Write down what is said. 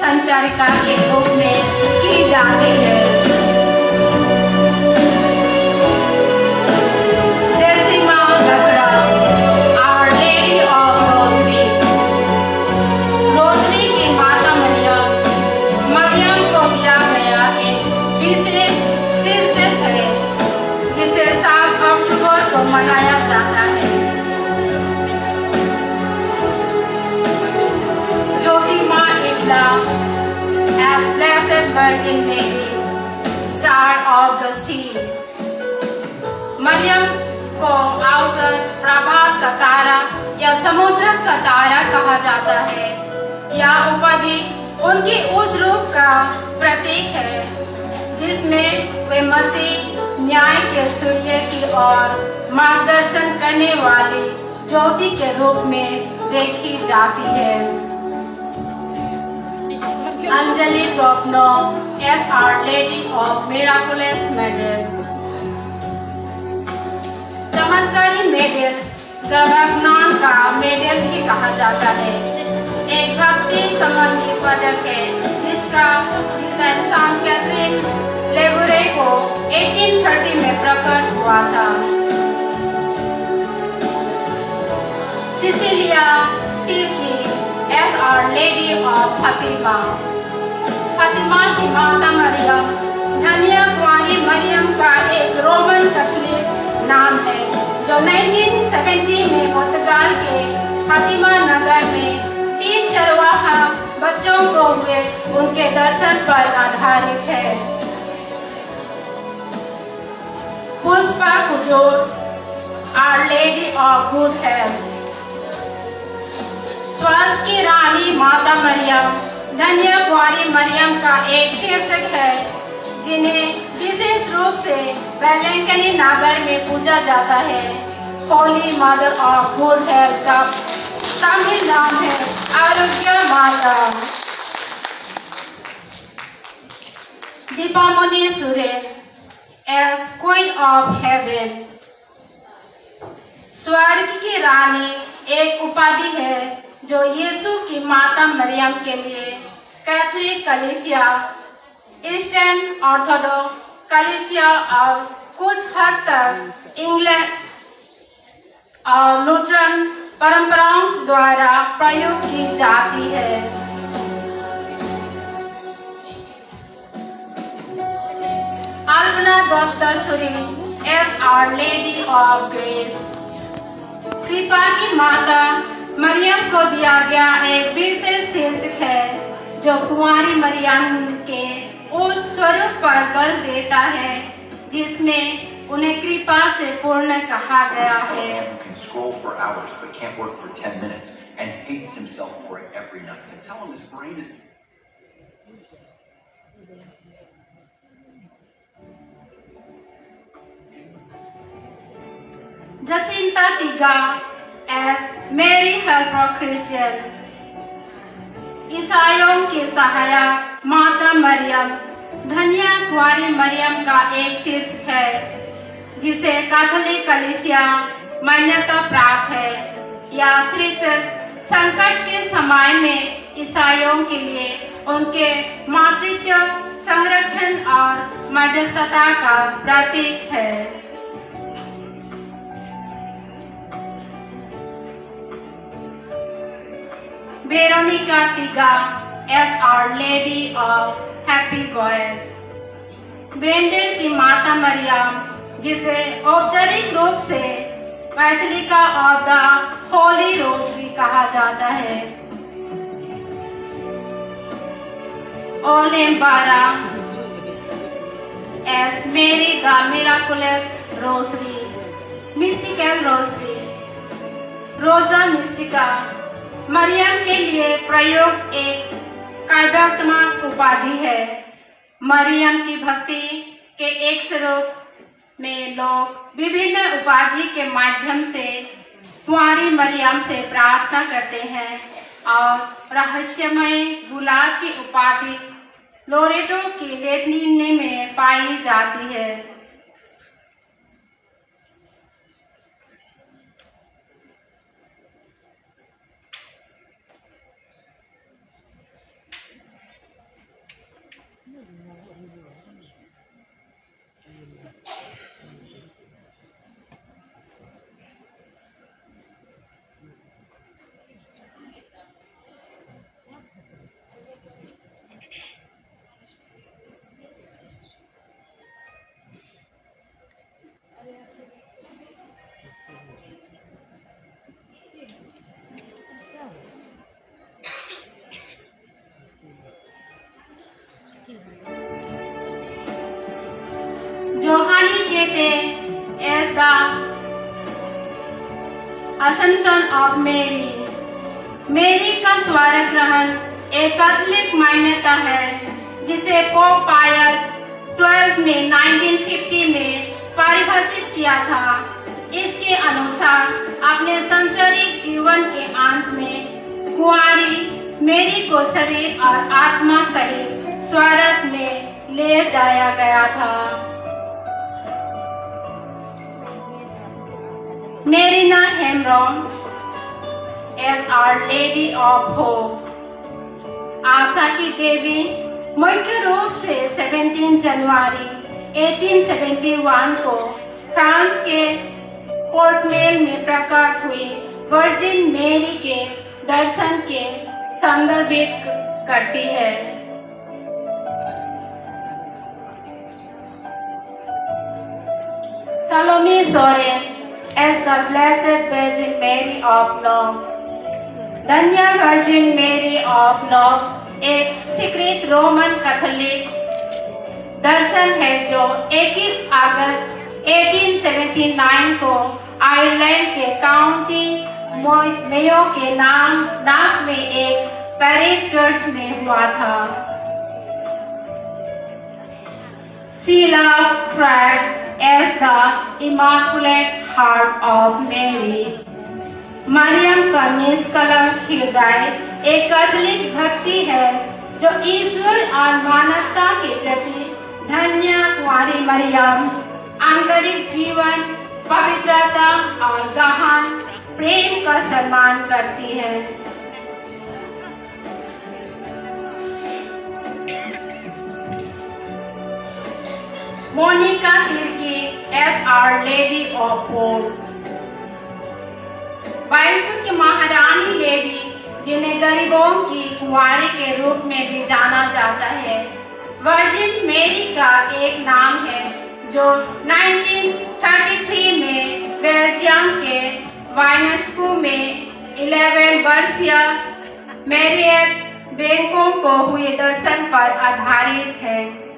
संचारिका के रूप में की जाती है। जैसे माँ Lakra, our lady of rosary, rosary की माता मरियम, मरियम को दिया गया एक विशेष शीर्षक है जिसे 7 अक्टूबर को मनाया जाता है। ज्योति माँ Ikla as Blessed Virgin Mary, Star of the Sea। Maryam को अवसर प्रभात का तारा या समुद्र का तारा कहा जाता है। यह उपाधि उनकी उस रूप का प्रतीक है जिसमें वे मसीह न्याय के सूर्य की ओर मार्गदर्शन करने वाली ज्योति के रूप में देखी जाती है। Anjali Topno as Our Lady of Miraculous Medal। चमत्कारी मेडल गर्भाज्ञान का मेडल भी कहा जाता है। एक भक्ति संबंधी पदक है जिसका डिजाइन सेंट कैथरीन लेबोरे को 1830 में प्रकट हुआ था। Sicilia Tirkey as Our Lady of Fatima. Fatima की माता मरियम धन्य कुंवारी मरियम का एक रोमन कैथोलिक नाम है जो 1970 में पुर्तगाल के फातिमा नगर में 3 चरवाहा बच्चों को हुए उनके दर्शन पर आधारित है। Pushpa Kujur our lady of good health. स्वास्थ्य की रानी माता मरियम धन्य कुंवारी मरियम का एक शीर्षक है जिन्हें विशेष रूप से वेलंकनी नगर में पूजा जाता है। Holy mother of good health का तमिल नाम है Arogya Mata. Deepamani Suren as queen of heaven. स्वर्ग की रानी एक उपाधि है जो यीशु की माता मरियम के लिए कैथोलिक कलीसिया, ईस्टर्न ऑर्थोडॉक्स कलीसिया और कुछ हद तक इंग्लैंड और लूथरन परंपराओं द्वारा प्रयोग की जाती है। Alpana Dattasuri as our lady of grace. कृपा की माता मरियम को दिया गया एक विशेष शीर्षक है जो कुंवारी मरियम के उस स्वरूप पर बल देता है जिसमें उन्हें कृपा से पूर्ण कहा गया है। Can scroll for hours but can't work for 10 minutes and hates himself for it every night. And tell him his brain is Jacinta तिगा as Mary Helper Christian। ईसाइयों की सहायक माता मरियम धन्य कुंवारी मरियम का एक शीर्षक है जिसे कैथोलिक कलीसिया मान्यता प्राप्त है। यह शीर्षक संकट के समय में ईसाइयों के लिए उनके मातृत्व, संरक्षण और मध्यस्थता का प्रतीक है। Veronica Tiga as Our Lady of Happy Boys। Bandel की माता मरियम जिसे औपचारिक रूप से basilica of the holy rosary कहा जाता है। Olembara as Mary the Miraculous Rosary। Mystical rosary रोजा मिस्टिका मरियम के लिए प्रयोग एक काव्यात्मक उपाधि है। मरियम की भक्ति के एक स्वरूप में लोग विभिन्न उपाधि के माध्यम से कुंवारी मरियम से प्रार्थना करते हैं और रहस्यमय गुलाब की उपाधि लोरेटो की लेटिनी में पाई जाती है। celebrated as the Assumption of Mary. मेरी का स्वर्ग ग्रहण एक कैथोलिक मान्यता है जिसे पोप पायस 12 ने 1950 में परिभाषित किया था। इसके अनुसार अपने सांसारिक जीवन के अंत में कुंवारी मेरी को शरीर और आत्मा सहित स्वर्ग में ले जाया गया था। Marina Hembrom as Our Lady of Hope, आशा की देवी, मुख्य रूप से 17 जनवरी 1871 को फ्रांस के पोर्टमेल में प्रकट हुई वर्जिन मेरी के दर्शन के संदर्भित करती है। Salome Soren as the Blessed Virgin Mary of Knock। धन्य वर्जिन मेरी ऑफ नॉक एक स्वीकृत रोमन कैथोलिक दर्शन है जो 21 अगस्त 1879 को आयरलैंड के काउंटी मेयो के नाक में एक पेरिश चर्च में हुआ था। She loved Christ as the Immaculate Heart of Mary। Maryam का निष्कलंक हृदय एक कैथोलिक भक्ति है जो ईश्वर और मानवता के प्रति धन्य कुंवारी मरियम आंतरिक जीवन, पवित्रता और गहन प्रेम का सम्मान करती है। Monika Tirkey as Our Lady of Hope। वायुसुत की महारानी लेडी जिन्हें गरीबों की कुंवारी के रूप में भी जाना जाता है, वर्जिन मेरी का एक नाम है जो 1933 में बेल्जियम के वाइनस्कू में 11 वर्षीय मैरियट बेंको को हुए दर्शन पर आधारित है।